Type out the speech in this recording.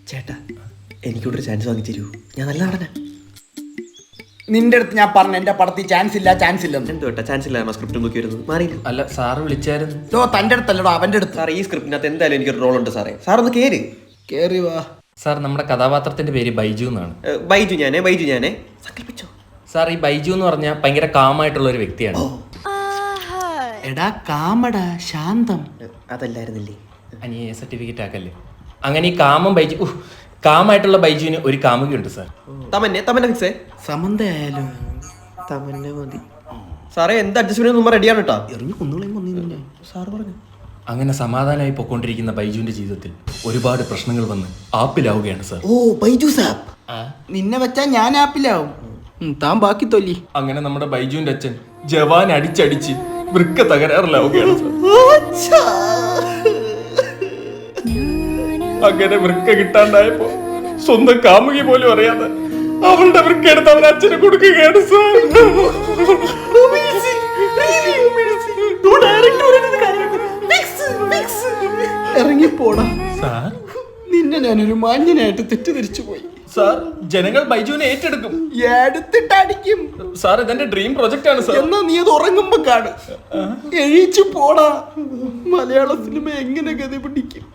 ചേട്ടാ എനിക്കൊരു ചാൻസ് വാങ്ങി തരൂ, ഞാൻ നല്ല നടനാ. നിന്റെ അടുത്ത് ഞാൻ പറഞ്ഞു എന്റെ പടത്തിൽ ചാൻസ് ഇല്ല എന്തോ കേട്ടാ ചാൻസ് ഇല്ല, സ്ക്രിപ്റ്റ് നോക്കി വരുന്നു മാറിയില്ല. അല്ല സാറ് വിളിച്ചായിരുന്നു. ലോ തന്റെ അടുത്തല്ലടോ അവന്റെ അടുത്ത്. സാർ ഈ സ്ക്രിപ്റ്റിനകത്ത് എന്തായാലും എനിക്കൊരു റോൾ ഉണ്ട് സാറേ, സാർ ഒന്ന് കേറി വാ. സാർ നമ്മുടെ കഥാപാത്രത്തിന്റെ പേര് ബൈജു എന്നാണ്. ബൈജു ഞാനേ സങ്കല്പിച്ചോ. സാർ ഈ ബൈജു എന്ന് പറഞ്ഞാൽ ഭയങ്കര കാമായിട്ടുള്ള ഒരു വ്യക്തിയാണ്. എടാ കാമടാ ശാന്തം. അതല്ലായിരുന്നില്ലേ? അനിയെ സർട്ടിഫിക്കറ്റ് ആക്കല്ലേ. അങ്ങനെ ഈ കാമായിട്ടുള്ള ബൈജുവിന് ഒരു കാമുകയുണ്ട് സാർ. തമന്നെ ഫിക്സേ സമന്ത ആയാലും തമന്നെ മതി സാറേ. എന്ത് അഡ്ജസ്റ്റ്മെന്റ് നമ്മൾ റെഡിയാണ് കേട്ടോ. എറിഞ്ഞു കൊന്നുകളയും സാർ പറഞ്ഞു. അങ്ങനെ സമാധാനമായി പൊക്കോണ്ടിരിക്കുന്ന ബൈജുവിന്റെ ജീവിതത്തിൽ ഒരുപാട് പ്രശ്നങ്ങൾ വന്ന് ആപ്പിലാവുകയാണ് സാർ. ഓ ബൈജു സാബ്, നിന്നെ വെച്ചാ ഞാൻ ആപ്പിലാവും. താൻ ബാക്കി തൊല്ലി. അങ്ങനെ നമ്മുടെ ബൈജുവിന്റെ അച്ഛൻ ജവാൻ അടിച്ചടിച്ച് വൃക്ക തകരാറിലാവുകയാണ് സാർ. അങ്ങനെ വൃക്ക കിട്ടാണ്ടായപ്പോ സ്വന്തം കാമുകി പോലും അറിയാതെ അവളുടെ വൃക്ക എടുത്ത് അവൻ അച്ഛന് കൊടുക്കുകയാണ് സാർ. ഇറങ്ങിപ്പോടാ സാർ. നിന്നെ ഞാനൊരു മാന്യനായിട്ട് തെറ്റിദ്ധരിച്ചു പോയി സാർ. ജനങ്ങൾ ബൈജുവിനെ ഏറ്റെടുക്കും, എടുത്തിട്ടടിക്കും. സാർ. ഇതെന്റെ ഡ്രീം പ്രൊജക്റ്റ് ആണ് സാർ. എന്നാ നീ അത് ഉറങ്ങുമ്പോ കാണും. എഴുതിച്ചു പോടാ. മലയാള സിനിമ എങ്ങനെ ഗതി പിടിക്കും?